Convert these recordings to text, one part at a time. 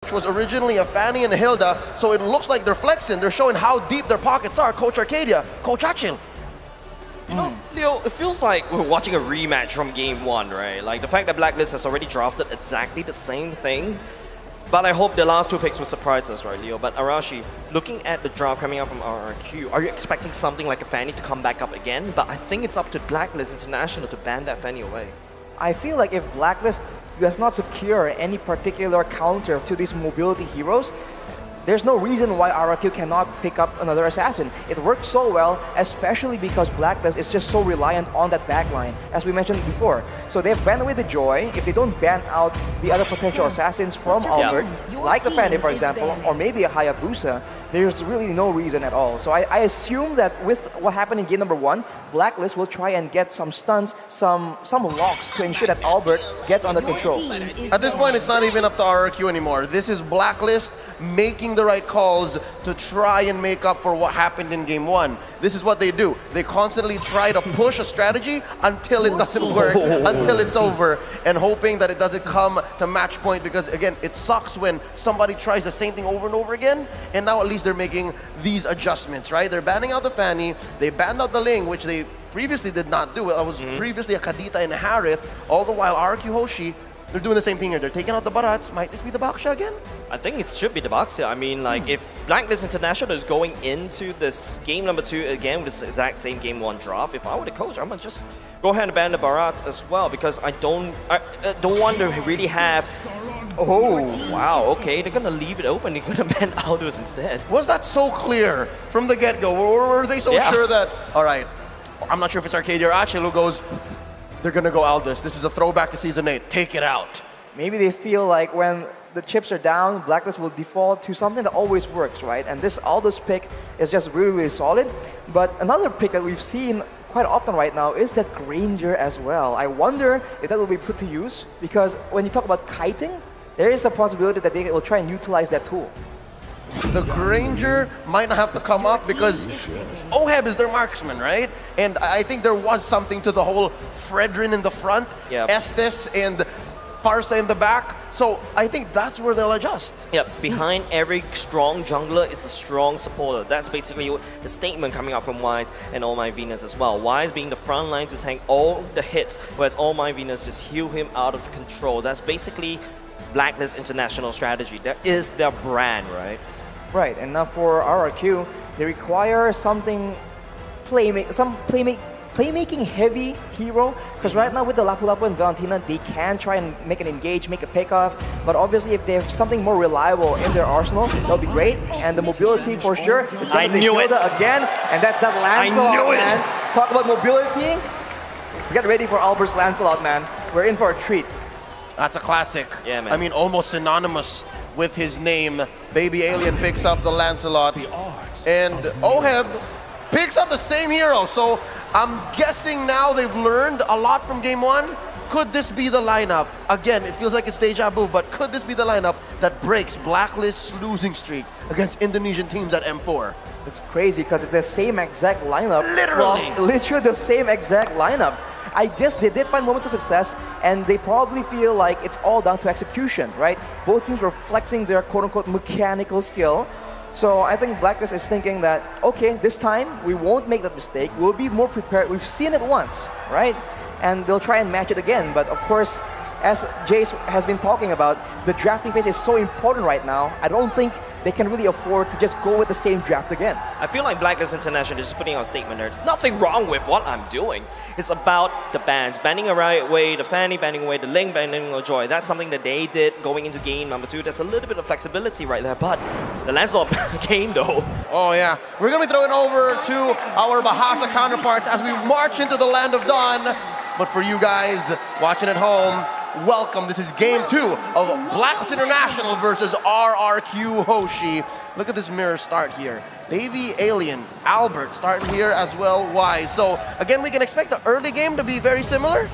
which was originally a Fanny and a Hilda, so it looks like they're flexing. They're showing how deep their pockets are. Coach Arcadia, Coach Achille. You know, Leo, it feels like we're watching a rematch from game 1, right? Like the fact that Blacklist has already drafted exactly the same thing. But I hope the last 2 picks will surprise us, right, Leo? But Arashi, looking at the draft coming up from RRQ, are you expecting something like a Fanny to come back up again? But I think it's up to Blacklist International to ban that Fanny away. I feel like if Blacklist does not secure any particular counter to these mobility heroes, there's no reason why RRQ cannot pick up another assassin. It worked so well, especially because Blacklist is just so reliant on that backline, as we mentioned before. So they've banned away the Joy. If they don't ban out the other potential assassins from Albert, like a Fanny, for example, or maybe a Hayabusa, there's really no reason at all. So I assume that with what happened in game number 1, Blacklist will try and get some stuns, some locks to ensure that Albert gets under control. At this point, it's not even up to RRQ anymore. This is Blacklist making the right calls to try and make up for what happened in game 1. This is what they do. They constantly try to push a strategy until it doesn't work, until it's over, and hoping that it doesn't come to match point, because again, it sucks when somebody tries the same thing over and over again, and now at least they're making these adjustments, right? They're banning out the Fanny, they banned out the Ling, which they previously did not do. It was previously a Kadita and a Harith, all the while RQ Hoshi, they're doing the same thing here. They're taking out the Barats. Might this be the Baksha again? I think it should be the Baksha. I mean, like, if Blacklist International is going into this game number 2 again with this exact same game 1 draft, if I were the coach, I'm gonna just go ahead and ban the Barats as well, because I don't want to really have. Oh, wow, okay, they're gonna leave it open. They're gonna ban Aldous instead. Was that so clear from the get-go? Or were they so sure that, all right, I'm not sure if it's Arcadia or Achille who goes, they're gonna go Aldous. This is a throwback to Season 8. Take it out. Maybe they feel like when the chips are down, Blacklist will default to something that always works, right? And this Aldous pick is just really, really solid. But another pick that we've seen quite often right now is that Granger as well. I wonder if that will be put to use, because when you talk about kiting, there is a possibility that they will try and utilize that tool. The Granger might not have to come up because Oheb is their marksman, right? And I think there was something to the whole Fredrin in the front, Estes and Farsa in the back. So I think that's where they'll adjust. Yep, behind every strong jungler is a strong supporter. That's basically the statement coming up from Wise and All My Venus as well. Wise being the front line to tank all the hits, whereas All My Venus just heal him out of control. That's basically Blacklist International strategy. That is their brand, right? Right, and now for RRQ, they require something playmaking heavy hero, because right now with the Lapu Lapu and Valentina, they can try and make an engage, make a pickoff, but obviously if they have something more reliable in their arsenal, that'll be great. And the mobility for sure, it's going to be Hilda again, and that's that Lancelot, man. Talk about mobility, get ready for Albert's Lancelot, man. We're in for a treat. That's a classic. Yeah, man. I mean, almost synonymous with his name. Baby Alien picks up the Lancelot, and Oheb picks up the same hero. So I'm guessing now they've learned a lot from game 1. Could this be the lineup? Again, it feels like it's deja vu, but could this be the lineup that breaks Blacklist's losing streak against Indonesian teams at M4? It's crazy because it's the same exact lineup. Literally! Literally the same exact lineup. I guess they did find moments of success, and they probably feel like it's all down to execution, right? Both teams were flexing their quote-unquote mechanical skill. So I think Blacklist is thinking that, okay, this time we won't make that mistake. We'll be more prepared. We've seen it once, right? And they'll try and match it again. But of course, as Jace has been talking about, the drafting phase is so important right now. I don't think they can really afford to just go with the same draft again. I feel like Blacklist International is just putting out a statement there. There's nothing wrong with what I'm doing. It's about the bans. Banning away the Fanny, banning away the Ling, banning away Joy. That's something that they did going into game number 2. That's a little bit of flexibility right there. But the Lancelot game though. Oh yeah. We're going to be throwing over to our Bahasa counterparts as we march into the land of dawn. But for you guys watching at home, welcome. This is game 2 of Blacklist International versus RRQ Hoshi. Look at this mirror start here. Baby Alien, Albert starting here as well. Wise. So again, we can expect the early game to be very similar.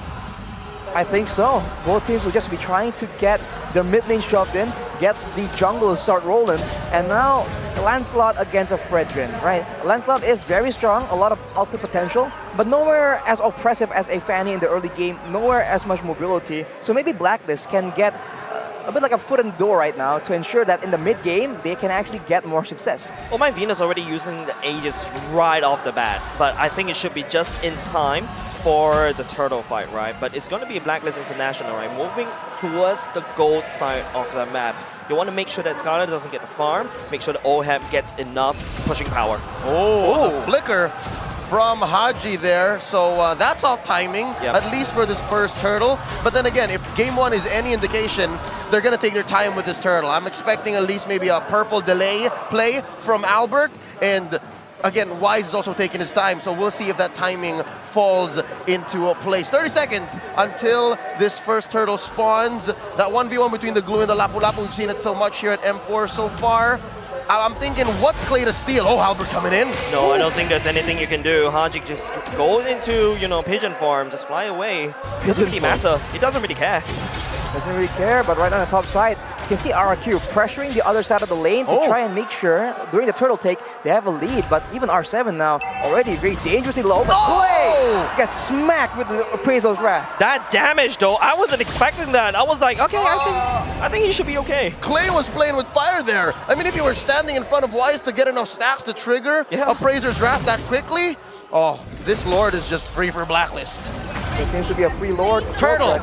I think so. Both teams will just be trying to get their mid lane shoved in, get the jungle to start rolling, and now Lancelot against a Fredrin, right? Lancelot is very strong, a lot of output potential, but nowhere as oppressive as a Fanny in the early game, nowhere as much mobility. So maybe Blacklist can get a bit like a foot in the door right now to ensure that in the mid game they can actually get more success. Oh, my Venus already using the Aegis right off the bat, but I think it should be just in time for the turtle fight, right? But it's going to be a Blacklist International, right? Moving towards the gold side of the map. You want to make sure that Scarlet doesn't get the farm, make sure that OHEB gets enough pushing power. Oh, the flicker from Haji there, so that's off timing, at least for this first turtle. But then again, if game one is any indication, they're going to take their time with this turtle. I'm expecting at least maybe a purple delay play from Albert, and again, Wise is also taking his time, so we'll see if that timing falls into a place. 30 seconds until this first turtle spawns. That 1v1 between the Glue and the Lapu Lapu, we've seen it so much here at M4 so far. I'm thinking, what's Clay to steal? Oh, Albert coming in. No, I don't think there's anything you can do. Haji just go into, pigeon farm, just fly away. It doesn't really matter. He doesn't really care. Doesn't really care, but right on the top side, you can see RRQ pressuring the other side of the lane to try and make sure during the turtle take they have a lead. But even R7 now already very dangerously low. But Clay gets smacked with the Appraisal's Wrath. That damage though, I wasn't expecting that. I was like, okay, I think he should be okay. Clay was playing with fire there. I mean, if you were standing in front of Wise to get enough stacks to trigger Appraiser's Wrath that quickly, this Lord is just free for Blacklist. There seems to be a free Lord. Turtle.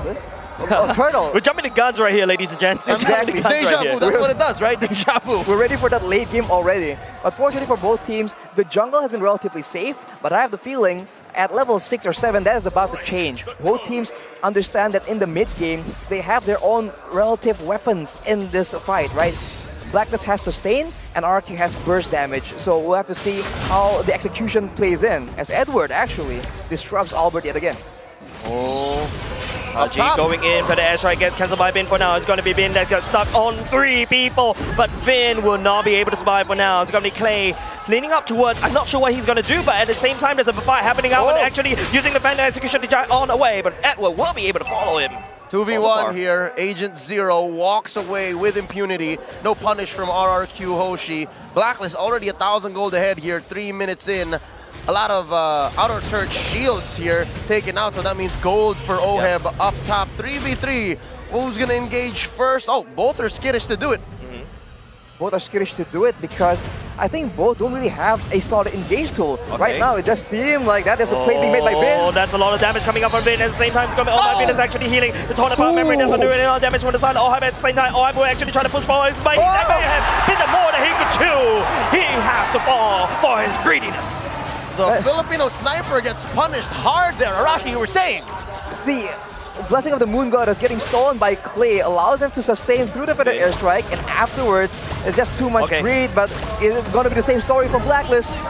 Turtle. We're jumping the guns right here, ladies and gents. Exactly. Deja vu, that's what it does, right? Deja vu. We're ready for that late game already. Unfortunately for both teams, the jungle has been relatively safe, but I have the feeling at level 6 or 7, that is about to change. Both teams understand that in the mid game, they have their own relative weapons in this fight, right? Blacklist has sustain and RQ has burst damage, so we'll have to see how the execution plays in, as Edward actually disrupts Albert yet again. Haji going in for the airstrike, gets cancelled by Bin for now. It's going to be Bin that got stuck on 3 people, but Bin will not be able to survive for now. It's going to be Clay. It's leaning up towards, I'm not sure what he's going to do, but at the same time there's a fight happening out and actually using the Phantom Execution to drive on away, but Edward will be able to follow him. 2v1 here, Agent Zero walks away with impunity. No punish from RRQ Hoshi. Blacklist already 1,000 gold ahead here, 3 minutes in. A lot of outer church shields here taken out, so that means gold for OHEB up top. 3v3. Who's going to engage first? Oh, both are skittish to do it. Both are skittish to do it because I think both don't really have a solid engage tool. Right now, it just seems like that is the play being made by Bin. Oh, that's a lot of damage coming up from Bin. At the same time, it's going to be, my Bin is actually healing. The Tornado Power Memory doesn't do any damage from the side. Oh, at the same time, OHEB will actually try to push forward. But that may have been more than he could chew. He has to fall for his greediness. The Filipino sniper gets punished hard there. Arashi, you were saying. The Blessing of the Moon Goddess getting stolen by Clay allows them to sustain through the Feather Airstrike, and afterwards, it's just too much greed, but it's going to be the same story for Blacklist.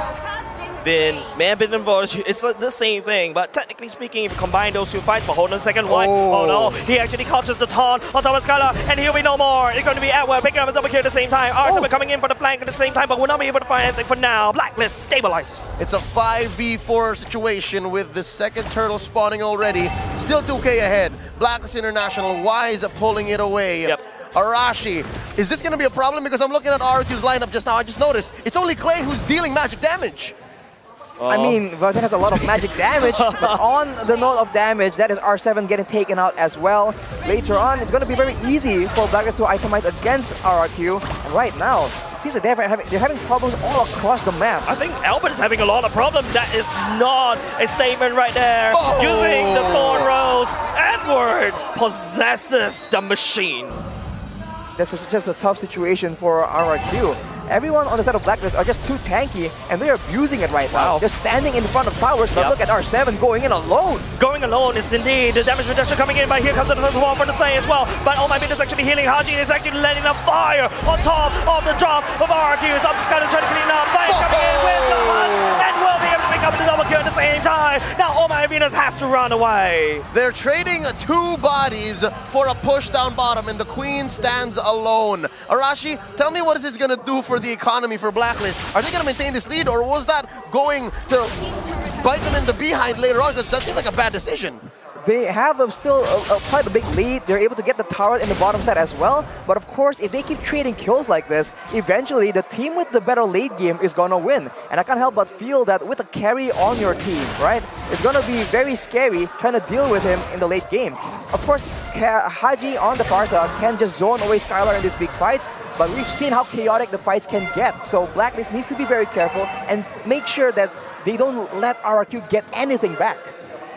Bin, man, Bin and Vosh, it's the same thing, but technically speaking, if you combine those two fights, but hold on a second, Wise, oh no, he actually catches the taunt on top of Skylar, and he'll be no more. It's going to be Edward picking up a double kill at the same time. R7 coming in for the flank at the same time, but will not be able to find anything for now. Blacklist stabilizes. It's a 5v4 situation with the second turtle spawning already. Still 2k ahead. Blacklist International, Wise pulling it away. Arashi, is this going to be a problem? Because I'm looking at RQ's lineup just now. I just noticed it's only Clay who's dealing magic damage. I mean, Varden has a lot of magic damage, but on the note of damage, that is R7 getting taken out as well. Later on, it's going to be very easy for Blacklist to itemize against RRQ. And right now, it seems that they're having problems all across the map. I think Albert is having a lot of problems. That is not a statement right there. Using the Thorn Rose, Edward possesses the machine. That's just a tough situation for RRQ. Everyone on the side of Blacklist are just too tanky, and they're abusing it right now. They're standing in front of towers, but look at R7 going in alone. Going alone is indeed the damage reduction coming in, but here comes the wall for the Sai as well. But oh my goodness, actually healing. Haji is actually letting a fire on top of the drop of RQ. It's up to Sky to try to clean up. But coming in with the hunt, and will be able to pick up the double kill at the same time. Now Oh My Venus has to run away. They're trading 2 bodies for a push down bottom, and the Queen stands alone. Arashi, tell me what is this going to do for the economy for Blacklist? Are they going to maintain this lead, or was that going to bite them in the behind later on? Because that seems like a bad decision. they have still quite a big lead. They're able to get the tower in the bottom side as well. But of course, if they keep trading kills like this, eventually the team with the better late game is gonna win. And I can't help but feel that with a carry on your team, right? It's gonna be very scary trying to deal with him in the late game. Of course, Haji on the far side can just zone away Skylar in these big fights, but we've seen how chaotic the fights can get. So Blacklist needs to be very careful and make sure that they don't let RRQ get anything back.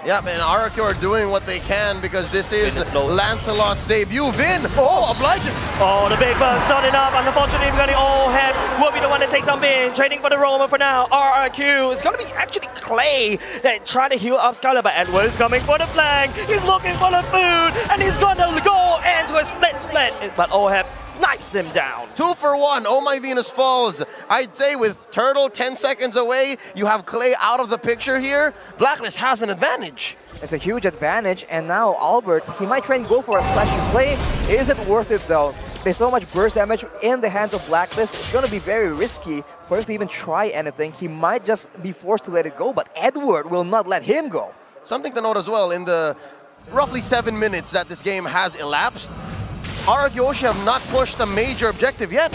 Yeah, man, RRQ are doing what they can because this is Lancelot's debut. Vin, obliges. Oh, the big burst, not enough. Unfortunately, we're going to all head will be the one that takes down Vin. Trading for the Roman for now. RRQ. It's going to be actually Clay that trying to heal up Skylar, but Edward's coming for the flank. He's looking for the food, and he's going to go into a split. But Oheb snipes him down. 2 for 1. Oh my Venus falls. I'd say with Turtle 10 seconds away, you have Clay out of the picture here. Blacklist has an advantage. It's a huge advantage, and now Albert, he might try and go for a flashy play. Is it worth it though? There's so much burst damage in the hands of Blacklist. It's going to be very risky for him to even try anything. He might just be forced to let it go, but Edward will not let him go. Something to note as well, in the roughly 7 minutes that this game has elapsed, RRQ Hoshi have not pushed a major objective yet.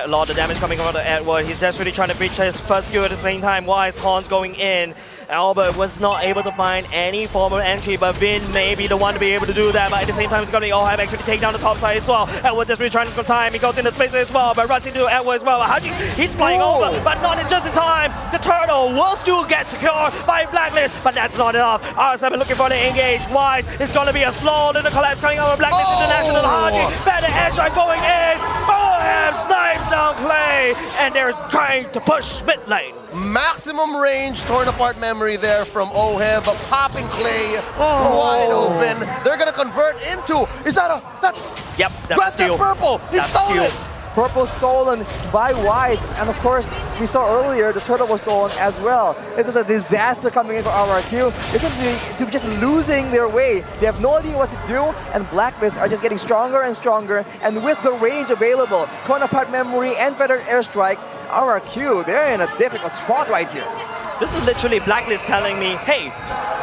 A lot of damage coming from the Edward. He's just really trying to breach his first skill at the same time. Wise Horns going in. Albert was not able to find any form of entry, but Vin may be the one to be able to do that. But at the same time, it's going to be Oheb actually take down the top side as well. Edward just really trying to time. He goes into space as well, but runs into Edward as well. Haji, he's flying over, but not in just in time. The turtle will still get secured by Blacklist, but that's not enough. R7 looking for the engage. Wise, it's going to be a slow little collapse coming over Blacklist International. Haji, better airstrike going in. Oheb snipes down Clay, and they're trying to push mid lane. Maximum range, torn apart memory there from Oheb, popping Clay wide open. They're gonna convert into, is that a, that's, yep, that's steal. Purple, he stole it. Purple stolen by Wise, and of course, we saw earlier the turtle was stolen as well. This is a disaster coming in for RRQ. They seem to be just losing their way. They have no idea what to do, and Blacklist are just getting stronger and stronger, and with the range available, torn apart memory and feathered airstrike, RRQ, they're in a difficult spot right here. This is literally Blacklist telling me, hey,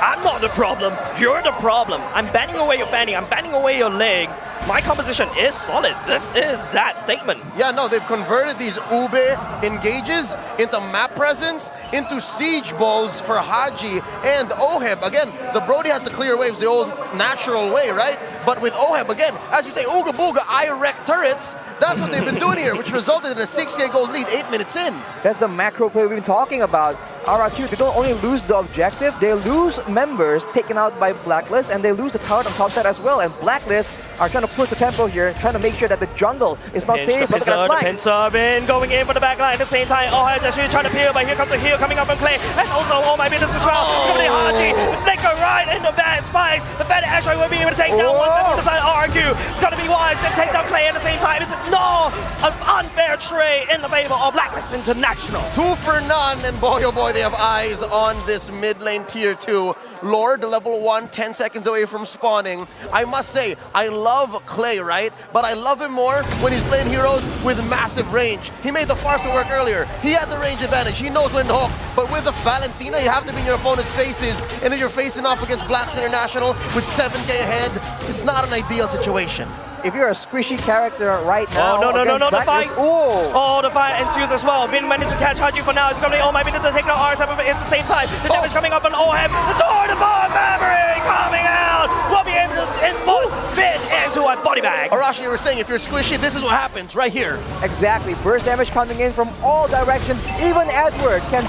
I'm not the problem, you're the problem. I'm banning away your fanny, I'm banning away your leg. My composition is solid. This is that statement. Yeah, no, they've converted these Ube engages into map presence, into siege balls for Haji and Oheb. Again, the Brody has to clear waves the old natural way, right? But with Oheb, again, as you say, Ooga Booga, I wreck turrets. That's what they've been doing here, which resulted in a 6K gold lead 8 minutes in. That's the macro play we've been talking about. RRQ, they don't only lose the objective, they lose members taken out by Blacklist, and they lose the tower on top side as well. And Blacklist are trying to push the tempo here, trying to make sure that the jungle is not safe. But the pincer in, going in for the back line at the same time. Oh, he's actually trying to peel, but here comes the heal coming up from Clay. And also, oh my goodness as well. It's going to be Haji. Flicker right into bad spikes. The Fed actually will be able to take down one member on the side. RRQ. It's going to be Wise and take down Clay at the same time. It's no an unfair trade in the favor of Blacklist International. 2 for none, and boy oh boy, they have eyes on this mid lane tier 2. Lord, level 1, 10 seconds away from spawning. I must say, I love Clay, right? But I love him more when he's playing heroes with massive range. He made the Farsa work earlier. He had the range advantage. He knows when to hook. But with the Valentina, you have to be in your opponent's faces. And if you're facing off against Blacks International with 7K ahead, it's not an ideal situation. If you're a squishy character right now, no, the fight. Oh, the fight ensues as well. Vin managed to catch Haji for now. It's going to be, oh my goodness, to take out R7 at the same time. The damage coming up on Oheb. The door to bomb memory coming out. We'll be able to input Vin into a body bag. Arashi, you were saying if you're squishy, this is what happens right here. Exactly. Burst damage coming in from all directions. Even Edward can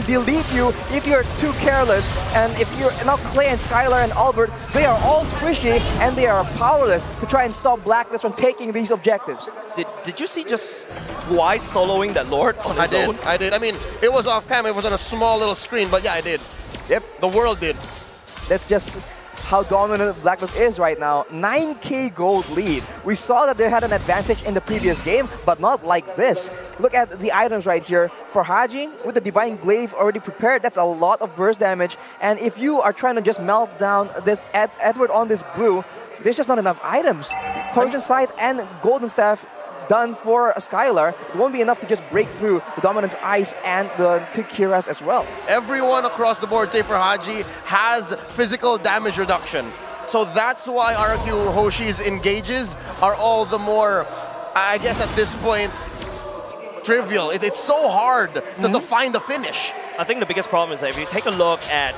delete you if you're too careless. And if you're now Clay and Skylar and Albert, they are all squishy and they are powerless to try and stop Blacklist from taking these objectives. Did you see just Wise soloing that Lord on his own? I did. I mean, it was off cam. It was on a small little screen, but yeah, I did. Yep. The world did. That's just how dominant Blacklist is right now. 9K gold lead. We saw that they had an advantage in the previous game, but not like this. Look at the items right here. For Haji, with the Divine Glaive already prepared, that's a lot of burst damage. And if you are trying to just melt down this Edward on this blue, there's just not enough items. Poison Sight and Golden Staff done for Skylar. It won't be enough to just break through the Dominance Ice and the two Kiras as well. Everyone across the board, say for Haji, has physical damage reduction. So that's why RQ Hoshi's engages are all the more, I guess at this point, trivial. It's so hard to find the finish. I think the biggest problem is that if you take a look at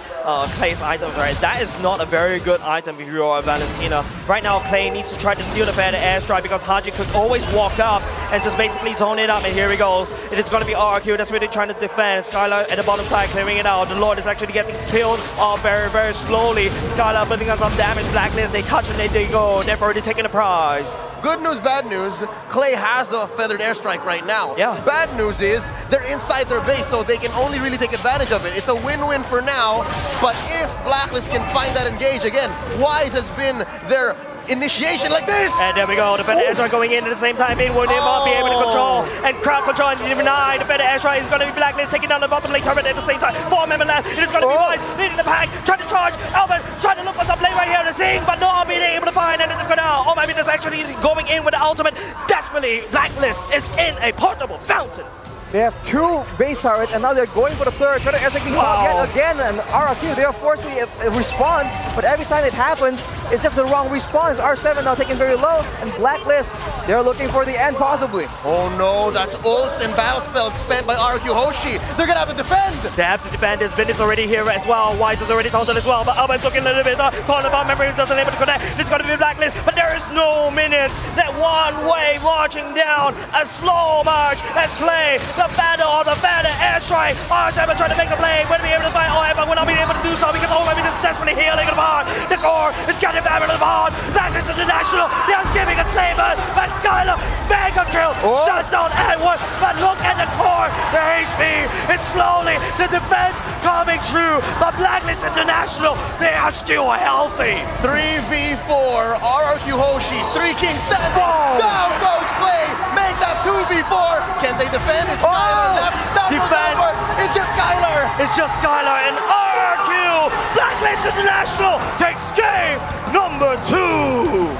Clay's items, right, that is not a very good item if you are Valentina. Right now, Clay needs to try to steal the better airstrike because Haji could always walk up and just basically zone it up, and here he goes. It is going to be RQ that's really trying to defend. Skylar at the bottom side clearing it out. The Lord is actually getting killed very, very slowly. Skylar building on some damage. Blacklist, they touch and they go. They've already taken the prize. Good news, bad news. Clay has a feathered airstrike right now. Yeah. Bad news is they're inside their base, so they can only really take advantage of it. It's a win-win for now, but if Blacklist can find that engage again, Wise has been their initiation like this. And there we go. The better airstrike going in at the same time. It will not be able to control and crowd control and deny. The better airstrike is going to be Blacklist taking down the bottom lane turret at the same time. 4-member left. It is going to be Wise leading the pack, trying to charge. Albert trying to look for some lane right here to sing, but not being able to find anything for now. Oh my goodness, actually going in with the ultimate. Desperately, Blacklist is in a portable fountain. They have two base turrets, and now they're going for the third. Trying to airstrike yet again, and RQ, they are forced to respawn, but every time it happens, it's just the wrong respawn. It's R7 now taken very low, and Blacklist, they're looking for the end possibly. Oh no, that's ults and battle spells spent by RQ Hoshi. They're gonna have to defend. They have to defend. There's Vinny's already here as well. Wise is already taunted as well, but Albert's looking a little bit calling about memory, doesn't able to connect. It's going to be Blacklist, but there is no minutes. That one wave marching down, a slow march as Clay. The battle of the better airstrike. R7 trying to make the play. Will be able to fight. Oh, Evan will not be able to do so because Owen is desperately healing the bond. The core is getting back to the bond. Blacklist International. They are giving a statement. But Skylar, mega kill. Shuts down Edward. But look at the core. The HP is slowly. The defense coming through. But Blacklist International, they are still healthy. 3v4. RQ Hoshi. 3 Kings standing. Down goes Clay. Make that 2v4. Can they defend? It's Skylar left. Down goes Edward. It's just Skylar. It's just Skylar and RQ. Blacklist International takes game number 2.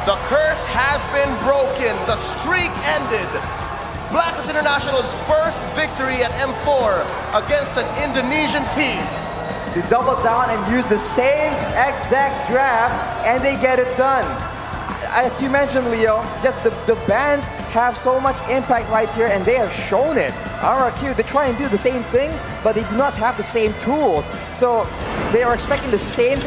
The curse has been broken. The streak ended. Blacklist International's first victory at M4 against an Indonesian team. They double down and use the same exact draft, and they get it done. As you mentioned, Leo, just the bands have so much impact right here, and they have shown it. RRQ, they try and do the same thing, but they do not have the same tools. So they are expecting the same